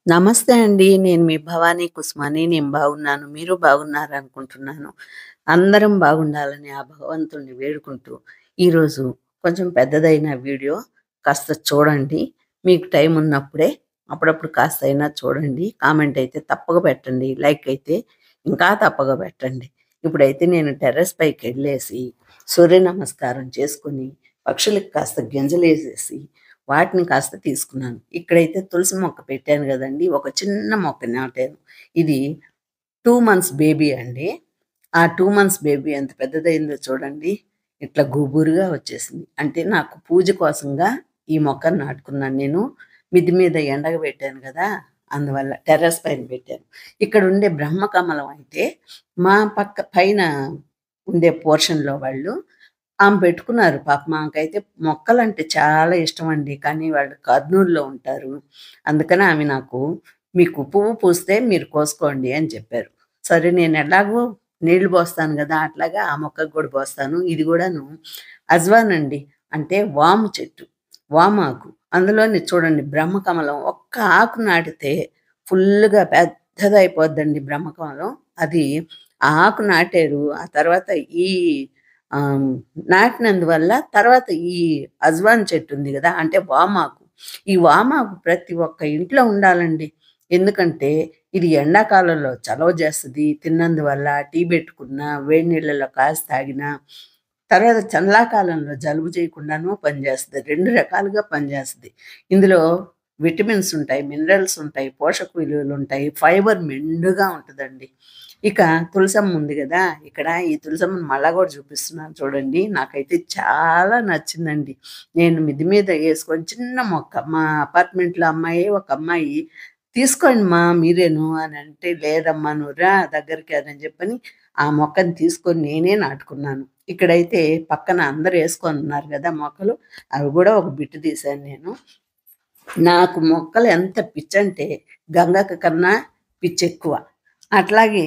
నమస్తే అండి. నేను మీ భవానీ కుస్మాని. నేను బాగున్నాను. మీరు బాగున్నారనుకుంటున్నాను. అందరం బాగుండాలని ఆ భగవంతుడిని వేడుకుంటూ, ఈరోజు కొంచెం పెద్దదైన వీడియో కాస్త చూడండి. మీకు టైం ఉన్నప్పుడే అప్పుడప్పుడు కాస్తైనా చూడండి. కామెంట్ అయితే తప్పక పెట్టండి. లైక్ అయితే ఇంకా తప్పక పెట్టండి. ఇప్పుడైతే నేను టెర్రస్ పైకెళ్ళేసి సూర్య నమస్కారం చేసుకొని, పక్షులకి కాస్త గింజలేసేసి వాటిని కాస్త తీసుకున్నాను. ఇక్కడైతే తులసి మొక్క పెట్టాను గదండీ! ఒక చిన్న మొక్క నాటాను. ఇది 2 మంత్స్ బేబీ అండి. ఆ 2 మంత్స్ బేబీ ఎంత పెద్దదయిందో చూడండి. ఇట్లా గుబురుగా వచ్చేసింది. అంటే నాకు పూజ కోసంగా ఈ మొక్కను నాటుకున్నాను నేను. మిద్ది మీద ఎండకు పెట్టాను గదా! అందువల్ల టెర్రస్ పైన పెట్టాను. ఇక్కడుండే బ్రహ్మకమలం అయితే మా పైన ఉండే పోర్షన్‌లో వాళ్ళు ఆమె పెట్టుకున్నారు. పాపం ఆమెకైతే మొక్కలంటే చాలా ఇష్టమండి. కానీ వాళ్ళు కర్నూల్‌లో ఉంటారు. అందుకని ఆమె నాకు "మీకు పువ్వు పూస్తే మీరు కోసుకోండి" అని చెప్పారు. సరే నేను ఎలాగో నీళ్లు పోస్తాను గదా! అట్లాగా ఆ మొక్కకు గూడా పోస్తాను. ఇది గూడాను అజ్వాన్ అండి. అంటే వాము చెట్టు. వామాకు. అందులోని చూడండి బ్రహ్మకమలం ఒక్క ఆకు నాటితే ఫుల్లుగా పెద్దదయిపోద్దండి బ్రహ్మకమలం. అది ఆ ఆకు నాటారు. ఆ తర్వాత ఈ ఆహ్, నాటినందువల్ల తర్వాత ఈ అజ్వాన్ చెట్టు ఉంది గదా! అంటే వామాకు. ఈ వామాకు ప్రతి ఒక్క ఇంట్లో ఉండాలండి. ఎందుకంటే ఇది ఎండాకాలంలో చలవ చేస్తది. తిన్నందువల్ల టీ పెట్టుకున్నా, వేడి నీళ్ళలో కాసి తాగినా, తర్వాత చల్లాకాలంలో జలుబు చేయకుండాను పనిచేస్తది. 2 రకాలుగా పనిచేస్తది. ఇందులో విటమిన్స్ ఉంటాయి, మినరల్స్ ఉంటాయి, పోషక విలువలుంటాయి, ఫైబర్ మెండుగా ఉంటదండి. ఇక తులసమ్మ ఉంది గదా! ఇక్కడ ఈ తులసమ్మని మళ్ళా గూడా చూపిస్తున్నాను చూడండి. నాకైతే చాలా నచ్చిందండి. నేను మిద్ది మీద యేసుకొని చిన్న మొక్క మా అపార్ట్మెంట్‌లో అమ్మాయి, ఒక అమ్మాయి "తీసుకోండి మా మీరేను" అనంటే, "లేదమ్మా నువ్వు రా దగ్గరికి" అని చెప్పని ఆ మొక్కని తీసుకొని నేనే నాటుకున్నాను. ఇక్కడైతే పక్కన అందరూ యేసుకొనున్నారు గదా మొక్కలు. అవి గూడా ఒక బిట్ తీశాను నేను. నాకు మొక్కలు ఎంత పిచ్చంటే గంగక్క కన్నా పిచ్చెక్కువ. అట్లాగే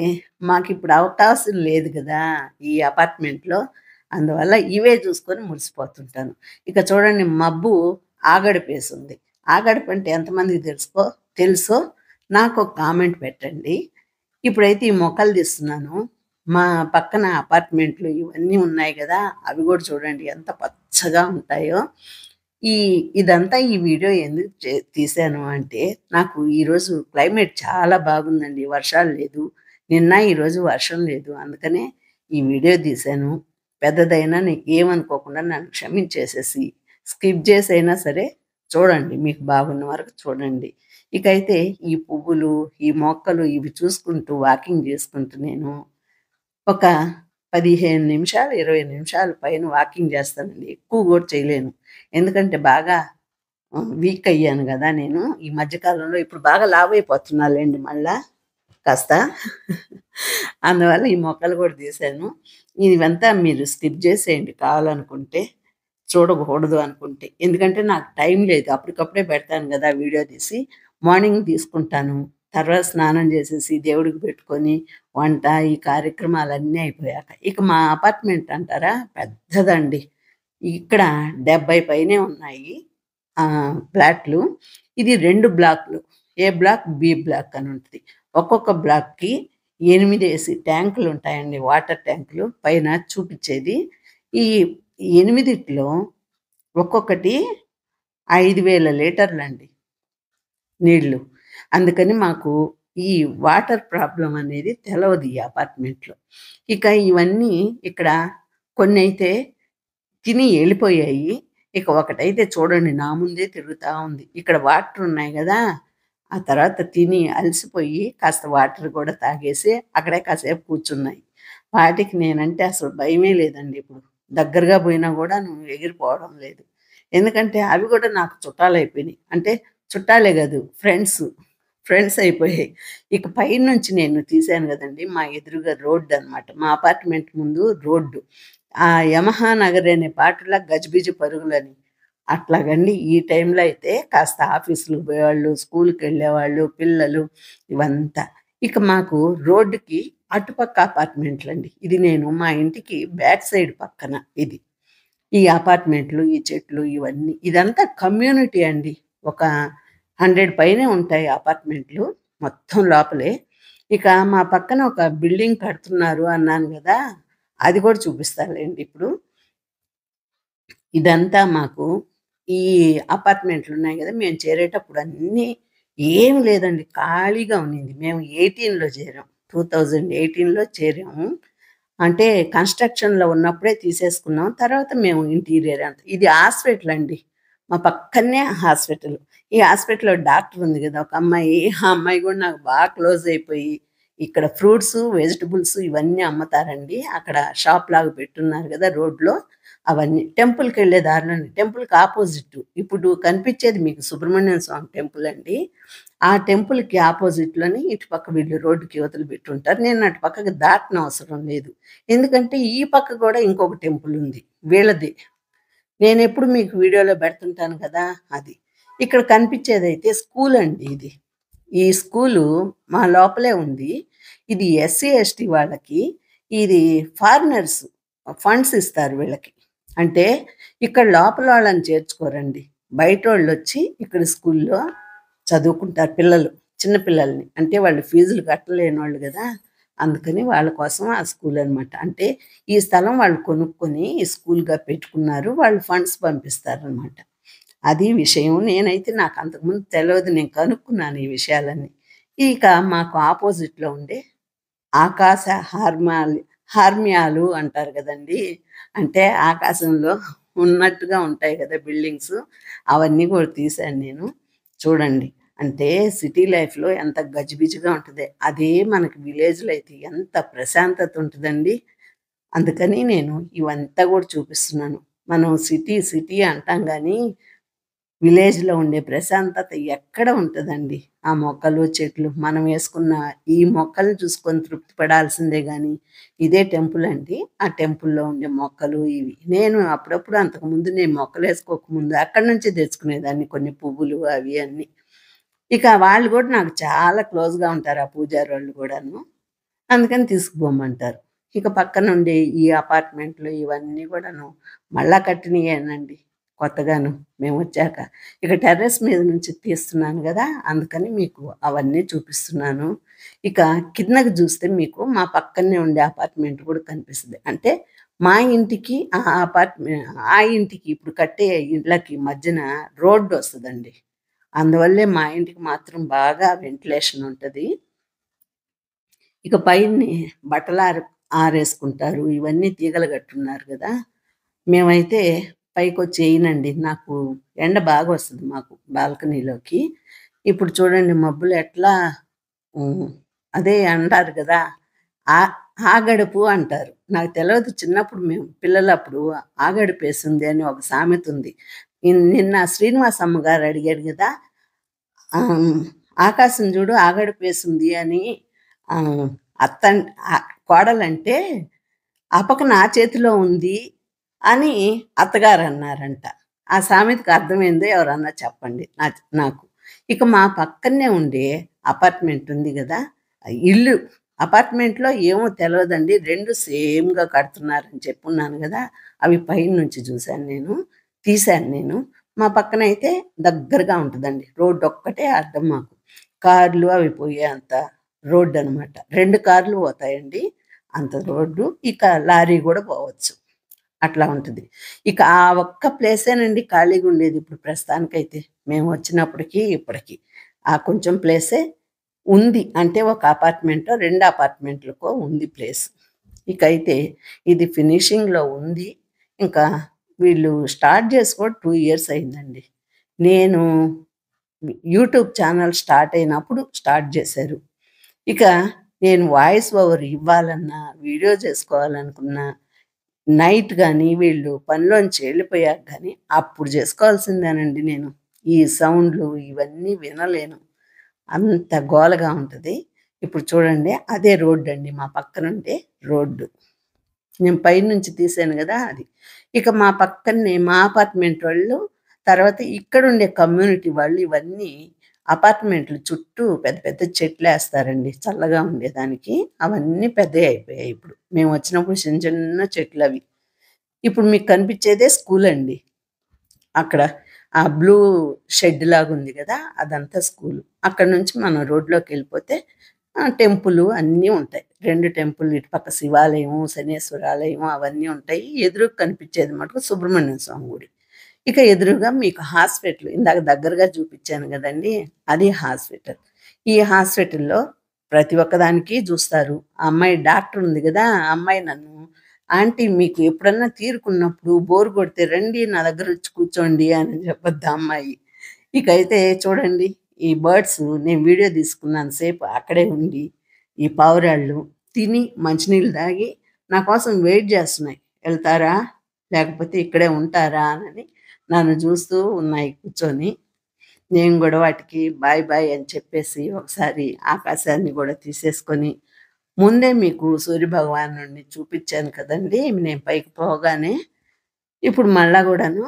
మాకిప్పుడు అవకాశం లేదు గదా! ఈ అపార్ట్మెంట్‌లో. అందువల్ల ఇవే చూసుకొని మురిసిపోతుంటాను. ఇక చూడండి మబ్బు ఆగడిపేసుంది. ఆగడిపంటే ఎంతమందికి తెలుసో నాకొక కామెంట్ పెట్టండి. ఇప్పుడైతే ఈ మొక్కలు తీస్తున్నాను. మా పక్కన అపార్ట్మెంట్లు ఇవన్నీ ఉన్నాయి గదా! అవి గూడా చూడండి ఎంత పచ్చగా ఉంటాయో. ఈ ఇదంతా ఈ వీడియో ఎందుకు తీశాను అంటే, నాకు ఈరోజు క్లైమేట్ చాలా బాగుందండి. వర్షాలు లేదు. నిన్న, ఈరోజు వర్షం లేదు. అందుకనే ఈ వీడియో తీశాను. పెద్దదైనా ఏమనుకోకుండా నన్ను క్షమించేసేసి, స్కిప్ చేసైనా సరే చూడండి. మీకు బాగున్న వరకు చూడండి. ఇకైతే ఈ పువ్వులు, ఈ మొక్కలు ఇవి చూసుకుంటూ వాకింగ్ చేసుకుంటూ నేను ఒక 15 నిమిషాలు, 20 నిమిషాలు పైన వాకింగ్ చేస్తానండి. ఎక్కువ గూడా చేయలేను. ఎందుకంటే బాగా వీక్ అయ్యాను గదా నేను. ఈ మధ్య కాలంలో ఇప్పుడు బాగా లావైపోతున్నాలెండి మళ్ళా కాస్త. అందువల్ల ఈ మొక్కలు గూడా తీశాను. ఇవంతా మీరు స్కిప్ జేసేయండి కావాలనుకుంటే. చూడకూడదు అనుకుంటే. ఎందుకంటే నాకు టైం లేదు. అప్పటికప్పుడే పెడతాను గదా వీడియో తీసి. మార్నింగ్ తీసుకుంటాను. తర్వాత స్నానం చేసేసి దేవుడికి పెట్టుకొని, వంట ఈ కార్యక్రమాలన్నీ అయిపోయాక. ఇక మా అపార్ట్మెంట్ అంటారా పెద్దదండి. ఇక్కడ 70 పైనే ఉన్నాయి ఫ్లాట్లు. ఇది 2 బ్లాక్‌లు. ఏ బ్లాక్, బి బ్లాక్ అని ఉంటది. ఒక్కొక్క బ్లాక్‌కి 8 ట్యాంకులుంటాయండి. వాటర్ ట్యాంకులు పైన చూపిచ్చేది. ఈ 8 ఒక్కొక్కటి 5,000 లీటర్లండి నీళ్ళు. అందుకని మాకు ఈ వాటర్ ప్రాబ్లమ్ అనేది తెలవదు ఈ అపార్ట్మెంట్‌లో. ఇక ఇవన్నీ ఇక్కడ కొన్నైతే తిని ఎళ్ళిపోయాయి. ఇక ఒకటైతే చూడండి నా ముందే తిరుగుతా ఉంది. ఇక్కడ వాటర్ ఉన్నాయి గదా! ఆ తర్వాత తిని అలసిపోయి కాస్త వాటర్ గూడా తాగేసి అక్కడే కాసేపు కూర్చున్నాయి. వాటికి నేనంటే అసలు భయమే లేదండి ఇప్పుడు. దగ్గరగా పోయినా గూడాను ఎగిరిపోవడం లేదు. ఎందుకంటే అవి గూడా నాకు చుట్టాలయిపోయినాయి. అంటే చుట్టాలే గాదు ఫ్రెండ్స్ అయిపోయాయి. ఇక పైనుంచి నేను తీశాను గదండీ! మా ఎదురుగా రోడ్డనమాట. మా అపార్ట్మెంట్ ముందు రోడ్డు. ఆ 'యమహా నగరి' అనే పాటలా 'గజిబిజి పరుగులని' అట్లాగండి. ఈ టైంలో అయితే కాస్త ఆఫీసులకు పోయేవాళ్ళు, స్కూలుకెళ్ళేవాళ్ళు, పిల్లలు ఇవంతా. ఇక మాకు రోడ్డుకి అటుపక్క అపార్ట్మెంట్లండి. ఇది నేను మా ఇంటికి బ్యాక్ సైడ్ పక్కన ఇది. ఈ అపార్ట్మెంట్లు, ఈ చెట్లు ఇవన్నీ. ఇదంతా కమ్యూనిటీ అండి. ఒక 100 పైనే ఉంటాయి అపార్ట్మెంట్లు మొత్తం లోపలే. ఇక మా పక్కన ఒక బిల్డింగ్ కడుతున్నారు అన్నాను గదా! అది కూడా చూపిస్తానులెండి ఇప్పుడు. ఇదంతా మాకు ఈ అపార్ట్మెంట్లున్నాయి గదా! మేము చేరేటప్పుడు అన్నీ ఏమి లేదండి. ఖాళీగా ఉన్నింది. మేము 18లో చేరాం. 2018లో చేరాము. అంటే కన్‌స్ట్రక్షన్‌లో ఉన్నప్పుడే తీసేసుకున్నాం. తర్వాత మేము ఇంటీరియర్ అంతా ఇది హాస్పిటల్ అండి. మా పక్కనే హాస్పిటల్. ఈ హాస్పిటల్‌లో డాక్టర్ ఉంది గదా! ఒక అమ్మాయి. ఆ అమ్మాయి గూడా నాకు బాగా క్లోజ్ అయిపోయి, ఇక్కడ ఫ్రూట్సు, వెజిటబుల్స్ ఇవన్నీ అమ్ముతారండి. అక్కడ షాప్‌లాగా పెట్టున్నారు గదా! రోడ్‌లో. అవన్నీ టెంపుల్‌కెళ్ళే దారిలోనే టెంపుల్‌కి అపోజిట్. ఇప్పుడు కనిపించేది మీకు సుబ్రహ్మణ్య స్వామి టెంపుల్ అండి. ఆ టెంపుల్‌కి అపోజిట్‌లోని ఇటు పక్క వీళ్ళు రోడ్డుకి ఇవతల పెట్టుంటారు. నేను అటు పక్కకి దాటనవసరం లేదు. ఎందుకంటే ఈ పక్క గూడా ఇంకొక టెంపుల్ ఉంది. వీళ్ళది. నేనెప్పుడు మీకు వీడియోలో పెడుతుంటాను కదా! అది. ఇక్కడ కనిపించేదైతే స్కూల్ అండి ఇది. ఈ స్కూలు మా లోపలే ఉంది. ఇది ఎస్సీ, ఎస్టీ వాళ్ళకి. ఇది ఫారినర్స్ ఫండ్స్ ఇస్తారు వీళ్ళకి. అంటే ఇక్కడ లోపల వాళ్ళని చేర్చుకోరండి. బయటోళ్ళొచ్చి ఇక్కడ స్కూల్‌లో చదువుకుంటారు పిల్లలు. చిన్న పిల్లల్ని. అంటే వాళ్ళు ఫీజులు కట్టలేనోళ్ళు గదా! అందుకని వాళ్ళ కోసం ఆ స్కూల్ అనమాట. అంటే ఈ స్థలం వాళ్ళు కొనుక్కొని స్కూల్‌గా పెట్టుకున్నారు. వాళ్ళు ఫండ్స్ పంపిస్తారనమాట. అది విషయం. నేనైతే నాకు అంతకుముందు తెలవదు. నేను కనుక్కున్నాను ఈ విషయాలన్నీ. ఇక మాకు అపోజిట్‌లో ఉండే ఆకాశ హార్మ్యాలు అంటారు గదండీ! అంటే ఆకాశంలో ఉన్నట్టుగా ఉంటాయి గదా! బిల్డింగ్స్. అవన్నీ గూడా తీశాను నేను. చూడండి. అంటే సిటీ లైఫ్‌లో ఎంత గజిబిజిగా ఉంటది. అదే మనకి విలేజ్‌లో అయితే ఎంత ప్రశాంతత ఉంటదండి. అందుకని నేను ఇవంతా గూడా చూపిస్తున్నాను. మనం సిటీ, సిటీ అంటాం గానీ విలేజ్‌లో ఉండే ప్రశాంతత ఎక్కడ ఉంటదండి. ఆ మొక్కలు, చెట్లు మనం వేసుకున్న ఈ మొక్కల్ని చూసుకొని తృప్తి పడాల్సిందే గానీ, ఇదే టెంపుల్ అండి. ఆ టెంపుల్‌లో ఉండే మొక్కలు ఇవి. నేను అప్పుడప్పుడు అంతకుముందు నేను మొక్కలేసుకోకముందు అక్కడి నుంచే తెచ్చుకునేదాన్ని కొన్ని పువ్వులు అవి అన్నీ. ఇక వాళ్ళు గూడా నాకు చాలా క్లోజ్‌గా ఉంటారు. ఆ పూజారోళ్ళు గూడాను. అందుకని తీసుకుపోమంటారు. ఇక పక్కనుండే ఈ అపార్ట్మెంట్లు ఇవన్నీ గూడాను మళ్ళా కట్టినయేనండి కొత్తగాను మేమొచ్చాక. ఇక టెర్రస్ మీద నుంచి తీస్తున్నాను గదా! అందుకని మీకు అవన్నీ చూపిస్తున్నాను. ఇక కిందకి జూస్తే మీకు మా పక్కనే ఉండే అపార్ట్మెంట్ గూడా కనిపిస్తది. అంటే మా ఇంటికి ఆ ఇంటికి ఇప్పుడు కట్టే ఇళ్ళకి మధ్యన రోడ్డొస్తదండి. అందువల్లే మా ఇంటికి మాత్రం బాగా వెంటిలేషన్ ఉంటది. ఇక పైన్ని ఆరేసుకుంటారు. ఇవన్నీ తీగలు కట్టున్నారు గదా! మేమైతే పైకొచ్చి ఎయనండి. నాకు ఎండ బాగొస్తది మాకు బాల్కనీలోకి. ఇప్పుడు చూడండి మబ్బులు ఎట్లా హ్మ్. అదే అంటారు గదా! ఆ ఆగడుపు అంటారు. నాకు తెలవదు చిన్నప్పుడు మేము పిల్లలప్పుడు ఆగడుపేసింది అని ఒక సామెతుంది. నిన్న శ్రీనివాసమ్మ గారు అడిగారు గదా! హ్మ్. ఆకాశం జూడు ఆగడుపేసింది అని ఆహ్, అత్తన్ కోడలంటే, "ఆ పక్క నా చేతిలో ఉంది" అని అత్తగారన్నారంట. ఆ సామెతకి అర్థమేందో ఎవరన్నా చెప్పండి నాకు. ఇక మా పక్కనే ఉండే అపార్ట్‌మెంట్ ఉంది గదా! ఇల్లు అపార్ట్‌మెంట్‌లో ఏమో తెలవదండి. 2 సేమ్‌గా కడుతున్నారని చెప్పున్నాను గదా! అవి పైనుంచి జూసాను నేను. తీశాను నేను. మా పక్కనైతే దగ్గరగా ఉంటదండి. రోడ్డొక్కటే అడ్డం మాకు. కార్లు అవి పోయేంత రోడ్డనమాట. 2 కార్లు పోతాయండి. అంత రోడ్డు. ఇక లారీ గూడా పోవచ్చు. అట్లా ఉంటది. ఇక ఆ ఒక్క ప్లేసేనండి ఖాళీగుండేది ఇప్పుడు ప్రస్తుతానికైతే. మేమొచ్చినప్పటికి, ఇప్పటికి. ఆ కొంచెం ప్లేసే ఉంది. అంటే ఒక అపార్ట్‌మెంటో, 2 అపార్ట్‌మెంట్లకో ఉంది ప్లేస్. ఇకైతే ఇది ఫినిషింగ్‌లో ఉంది. ఇంకా వీళ్ళు స్టార్ట్ జేసి కూడా 2 ఇయర్స్ అయిందండి. నేను యూట్యూబ్ ఛానల్ స్టార్ట్ అయినప్పుడు స్టార్ట్ జేశారు. ఇక నేను వాయిస్ ఓవర్ ఇవ్వాలన్నా, వీడియో చేసుకోవాలనుకున్నా, నైట్ గాని, వీళ్ళు పనిలోంచి వెళ్ళిపోయాక గాని, అప్పుడు జేసుకోవాల్సిందేనండి నేను. ఈ సౌండ్‌లు ఇవన్నీ వినలేను. అంత గోలగా ఉంటది. ఇప్పుడు చూడండి అదే రోడ్డండి మా పక్కనుండే రోడ్డు. నేను పైనుంచి తీశాను గదా! అది. ఇక మా పక్కనే మా అపార్ట్‌మెంటోళ్ళు, తర్వాత ఇక్కడుండే కమ్యూనిటీ వాళ్ళు ఇవన్నీ అపార్ట్‌మెంట్‌లు చుట్టూ పెద్ద పెద్ద చెట్లేస్తారండి చల్లగా ఉండేదానికి. అవన్నీ పెద్దయి అయిపోయాయి ఇప్పుడు. మేమొచ్చినప్పుడు చిన్న చిన్న చెట్లవి. ఇప్పుడు మీకు కనిపిచ్చేదే స్కూలండి అక్కడ. ఆ బ్లూ షెడ్ లాగా ఉంది కదా! అదంతా స్కూలు. అక్కడి నుంచి మనం రోడ్లోకెళ్ళిపోతే టెంపులు అన్నీ ఉంటాయి. 2 టెంపుల్ ఇటుపక్క శివాలయం, శనేశ్వరాలయం అవన్నీ ఉంటాయి. ఎదురుగా కనిపించేది మటుకు సుబ్రహ్మణ్య స్వామి గుడి. ఇక ఎదురుగా మీకు హాస్పిటల్ ఇందాక దగ్గరగా చూపించాను గదండీ! అది హాస్పిటల్. ఈ హాస్పిటల్‌లో ప్రతి ఒక్కదానికి చూస్తారు. ఆ అమ్మాయి డాక్టర్ ఉంది గదా! ఆ అమ్మాయి నన్ను ఆంటీ మీకు ఎప్పుడన్నా తీరుకున్నప్పుడు బోర్ కొడితే రండి నా దగ్గరొచ్చి కూర్చోండి అని చెప్పొద్ది ఆ అమ్మాయి. ఇకైతే చూడండి ఈ బర్డ్స్ నేను వీడియో తీసుకున్నంత సేపు అక్కడే ఉండి, ఈ పావురాళ్ళు తిని మంచినీళ్ళు తాగి నా కోసం వెయిట్ చేస్తున్నాయి. ఎళ్తారా? లేకపోతే ఇక్కడే ఉంటారా? అని నన్ను చూస్తూ ఉన్నాయి కూర్చొని. నేను గూడా వాటికి బాయ్ బాయ్ అని చెప్పేసి ఒకసారి ఆకాశాన్ని గూడా తీసేసుకొని, ముందే మీకు సూర్యభగవానుడిని చూపిచ్చాను కదండీ! నేను పైకి పోగానే. ఇప్పుడు మళ్ళా గూడాను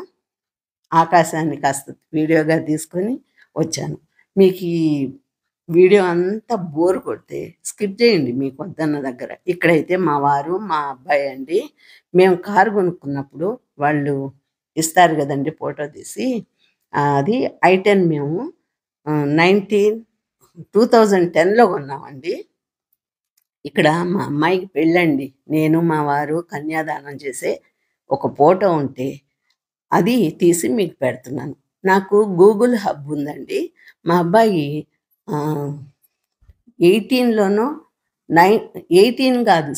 ఆకాశాన్ని కాస్త వీడియోగా తీసుకొని వచ్చాను. మీకీ వీడియో అంతా బోర్ కొడితే స్కిప్ జేయండి మీకు వద్దన్న దగ్గర. ఇక్కడైతే మా వారు, మా అబ్బాయి అండి. మేము కారు కొనుక్కున్నప్పుడు వాళ్ళు ఇస్తారు గదండీ ఫోటో తీసి. అది ఐ10 మేము 2010లో కొన్నామండి. ఇక్కడ మా అమ్మాయికి పెళ్ళండి. నేను, మా వారు కన్యాదానం చేసే ఒక ఫోటో ఉంటే అది తీసి మీకు పెడుతున్నాను. నాకు గూగుల్ హబ్ ఉందండి. మా అబ్బాయి ఆహ్, 18లోనో 18 కాదు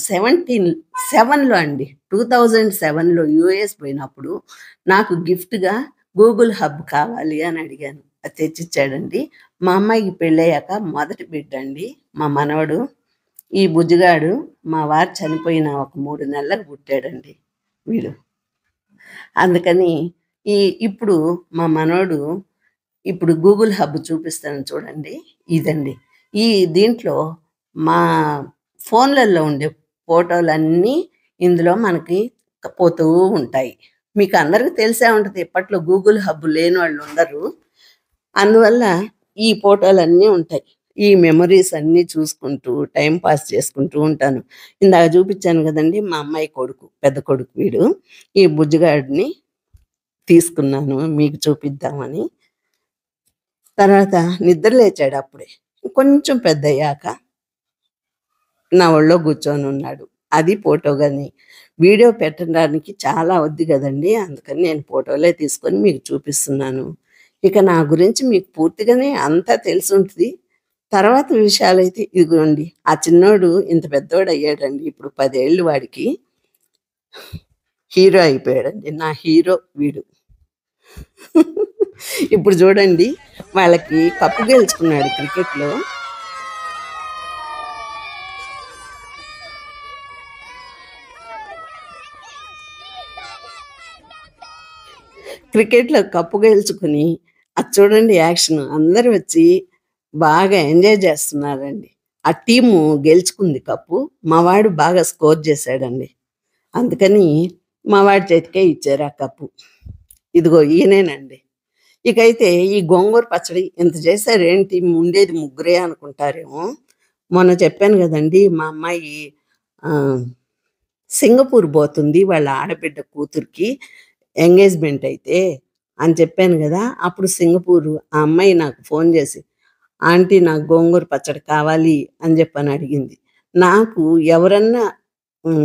7లో అండి. 2007లో యూఎస్ పోయినప్పుడు నాకు గిఫ్ట్‌గా గూగుల్ హబ్ కావాలి అని అడిగాను. అది తెచ్చిచ్చాడండి. మా అమ్మాయికి పెళ్ళయ్యాక మొదటి బిడ్డండి మా మనవడు. ఈ బుజ్జిగాడు మా వారు చనిపోయిన ఒక 3 నెలలకు పుట్టాడండి వీడు. అందుకని ఈ ఇప్పుడు మా మనవడు ఇప్పుడు గూగుల్ హబ్ చూపిస్తాను చూడండి. ఇదండి. ఈ దీంట్లో మా ఫోన్‌లలో ఉండే ఫోటోలన్నీ ఇందులో మనకి పోతూ ఉంటాయి. మీకు అందరికి తెలిసే ఉంటది. ఇప్పట్లో గూగుల్ హబ్ లేనోళ్ళు ఉండరు. అందువల్ల ఈ ఫోటోలన్నీ ఉంటాయి. ఈ మెమోరీస్ అన్నీ చూసుకుంటూ, టైమ్ పాస్ చేసుకుంటూ ఉంటాను. ఇందాక చూపిచ్చాను గదండీ! మా అమ్మాయి కొడుకు, పెద్ద కొడుకు వీడు. ఈ బుజ్జిగాడిని తీసుకున్నాను మీకు చూపిద్దామని. తర్వాత నిద్ర లేచాడు అప్పుడే. కొంచెం పెద్దయ్యాక నా ఒళ్ళో కూర్చొనున్నాడు. అది ఫోటో గాని. వీడియో పెట్టడానికి చాలా అవుద్ది గదండీ! అందుకని నేను ఫోటోలే తీసుకొని మీకు చూపిస్తున్నాను. ఇక నా గురించి మీకు పూర్తిగానే అంతా తెలిసుంటది. తర్వాత విషయాలైతే ఇదిగోండి. ఆ చిన్నోడు ఇంత పెద్దోడయ్యాడండి. ఇప్పుడు 10 ఏళ్ళు వాడికి. హీరో అయిపోయాడండి. నా హీరో వీడు. ఇప్పుడు చూడండి వాళ్ళకి కప్ గెలుచుకున్నాడు క్రికెట్‌లో. క్రికెట్‌లో కప్ గెలుచుకొని అది చూడండి యాక్షన్. అందరూ వచ్చి బాగా ఎంజాయ్ చేస్తున్నారండి. ఆ టీము గెలుచుకుంది కప్పు. మా వాడు బాగా స్కోర్ చేశాడండి. అందుకని మా వాడి చేతికే ఇచ్చారు ఆ కప్పు. ఇదిగో ఈయనేనండి. ఇకైతే ఈ గోంగూర పచ్చడి ఇంత చేశారేంటి ఉండేది ముగ్గురే అనుకుంటారేమో. మొన్న చెప్పాను గదండీ! మా అమ్మాయి ఆహ్, సింగపూర్ బోతుంది వాళ్ళ ఆడబిడ్డ కూతురికి ఎంగేజ్‌మెంట్ అయితే అని చెప్పాను గదా! అప్పుడు సింగపూరు ఆ అమ్మాయి నాకు ఫోన్ జేసి, "ఆంటీ నాకు గోంగూర పచ్చడి కావాలి" అని జెప్పని అడిగింది. నాకు ఎవరన్నా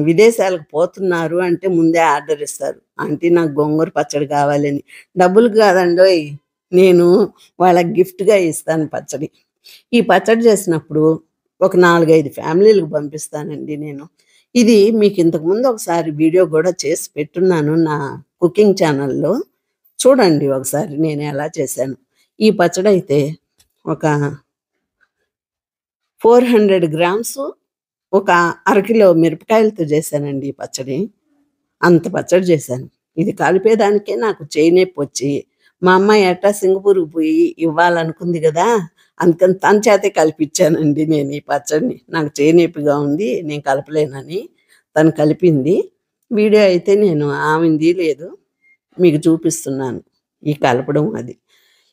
విదేశాలకు పోతున్నారు అంటే ముందే ఆర్డర్ ఇస్తారు. ఆంటీ నాకు గోంగూర పచ్చడి కావాలని. డబ్బులు కాదండోయ్! నేను వాళ్ళకి గిఫ్ట్‌గా ఇస్తాను పచ్చడి. ఈ పచ్చడి చేసినప్పుడు ఒక 4, 5 ఫ్యామిలీ‌లకి పంపిస్తానండి నేను. ఇది మీకు ఇంతకుముందు ఒకసారి వీడియో గూడా చేసి పెట్టున్నాను నా కుకింగ్ ఛానల్‌లో. చూడండి ఒకసారి నేను ఎలా చేశాను. ఈ పచ్చడైతే ఒక 400 గ్రామ్సు ఒక అరకిలో మిరపకాయలతో చేశానండి ఈ పచ్చడి. అంత పచ్చడి చేశాను. ఇది కలిపేదానికే నాకు చెయ్యి నొప్పొచ్చి, మా అమ్మాయి ఎట్టా సింగపూర్‌కి పోయి ఇవ్వాలనుకుంది గదా! అందుకని తన చేతే కలిపిచ్చానండి నేను ఈ పచ్చడిని. నాకు చెయ్యి నొప్పిగా ఉంది. నేను కలపలేనని. తను కలిపింది. వీడియో అయితే నేను ఆమెది లేదు. మీకు చూపిస్తున్నాను. ఈ కలపడం అది.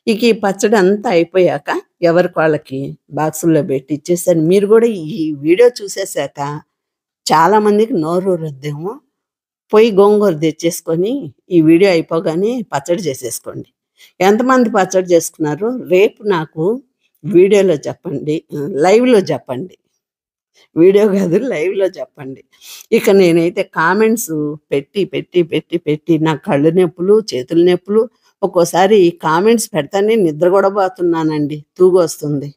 ఇక ఈ పచ్చడి అంతా అయిపోయాక ఎవరికి వాళ్ళకి బాక్సుల్లో పెట్టి ఇచ్చేసాను. మీరు గూడా ఈ వీడియో చూసేసాక చాలామందికి నోరూరొద్దేమో. పోయి గోంగూర తెచ్చేసుకొని ఈ వీడియో అయిపోగానే పచ్చడి చేసేసుకోండి. ఎంతమంది పచ్చడి చేసుకున్నారు? రేపు నాకు వీడియోలో చెప్పండి. లైవ్‌లో చెప్పండి. వీడియో కాదు లైవ్‌లో చెప్పండి. ఇక నేనైతే కామెంట్స్ పెట్టి, పెట్టి, పెట్టి, పెట్టి నా కళ్ళు నొప్పులు, చేతుల నొప్పులు ఒక్కోసారి కామెంట్స్ పెడతానే నిద్ర కూడా పోతున్నానండి. తూగొస్తుంది.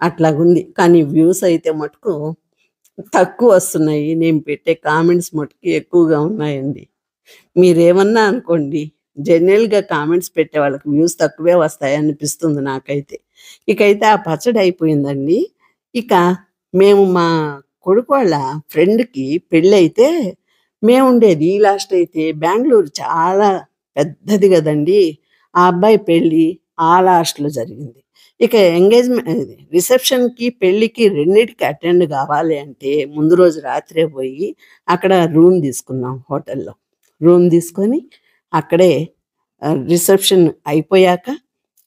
అట్లాగుంది. కానీ వ్యూస్ అయితే మటుకు తక్కువొస్తున్నాయి. నేను పెట్టే కామెంట్స్ మటుకు ఎక్కువగా ఉన్నాయండి. మీరేమన్నా అనుకోండి. జెన్యూన్‌గా కామెంట్స్ పెట్టే వాళ్ళకి వ్యూస్ తక్కువే వస్తాయనిపిస్తుంది నాకైతే. ఇకైతే ఆ పచ్చడి అయిపోయిందండి. ఇక మేము మా కొడుకు వాళ్ళ ఫ్రెండ్‌కి పెళ్ళైతే మేముండేది లాస్ట్ అయితే బెంగుళూరు చాలా పెద్దది గదండీ! ఆ అబ్బాయి పెళ్లి ఆ లాస్ట్‌లో జరిగింది. ఇక రిసెప్షన్‌కి, పెళ్ళికి రెండిటికి అటెండ్ గావాలి అంటే ముందు రోజు రాత్రే బోయి అక్కడ రూమ్ తీసుకున్నాం హోటల్‌లో. రూమ్ తీసుకొని అక్కడే రిసెప్షన్ అయిపోయాక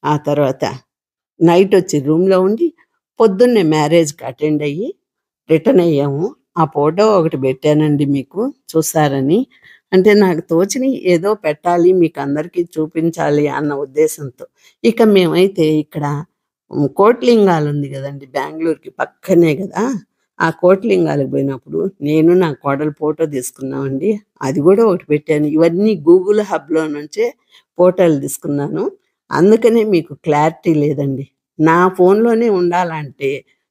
ఆ తర్వాత నైటొచ్చి రూమ్‌లో ఉండి పొద్దున్నే మ్యారేజ్‌కి అటెండ్ అయ్యి రిటర్న్ అయ్యాము. ఆ ఫోటో ఒకటి పెట్టానండి మీకు చూస్తారని. అంటే నాకు తోచినయి ఏదో పెట్టాలి మీకందరికీ చూపించాలి అన్న ఉద్దేశంతో. ఇక మేమైతే ఇక్కడ కోటిలింగాలు ఉంది గదండీ! బెంగుళూరుకి పక్కనే గదా! ఆ కోటిలింగాలకు బోయినప్పుడు నేను నా కోడలు ఫోటో తీసుకున్నామండి. అది గూడా ఒకటి పెట్టాను. ఇవన్నీ గూగుల్ హబ్‌లో నుంచే ఫోటోలు తీసుకున్నాను. అందుకనే మీకు క్లారిటీ లేదండి. నా ఫోన్‌లోనే ఉండాలంటే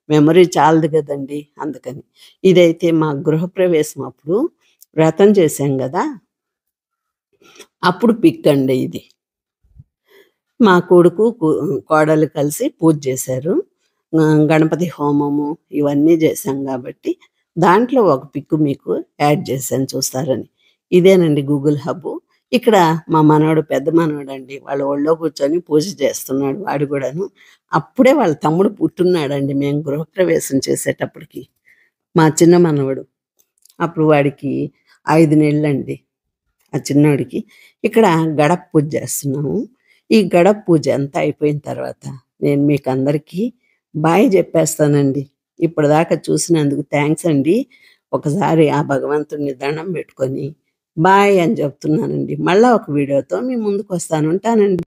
మెమరీ చాలదు గదండీ! అందుకని. ఇదైతే మా గృహప్రవేశం అప్పుడు వ్రతం చేశాం గదా! అప్పుడు పిక్ అండి ఇది. మా కొడుకు, కోడలు కలిసి పూజ చేశారు. గణపతి హోమము ఇవన్నీ చేశాం గాబట్టి, దాంట్లో ఒక పిక్ మీకు యాడ్ చేశాను చూస్తారని. ఇదేనండి గూగుల్ హబ్బు. ఇక్కడ మా మనవడు, పెద్ద మనవడండి. వాళ్ళ ఒళ్ళో కూర్చొని పూజ చేస్తున్నాడు వాడు గూడాను. అప్పుడే వాళ్ళ తమ్ముడు పుట్టున్నాడండి మేము గృహప్రవేశం చేసేటప్పటికి. మా చిన్న మనవడు. అప్పుడు వాడికి 5 నెలలండి. ఆ చిన్నోడికి. ఇక్కడ గడప పూజ చేస్తున్నాము. ఈ గడప పూజ అంతా అయిపోయిన తర్వాత నేను మీకందరికీ బాయ్ జెప్పేస్తానండి. ఇప్పటిదాకా చూసినందుకు థాంక్స్ అండి. ఒకసారి ఆ భగవంతుడిని దండం బెట్టుకొని బాయ్ అని జెప్తున్నానండి. మళ్ళా ఒక వీడియోతో మీ ముందుకొస్తాను. ఉంటానండి.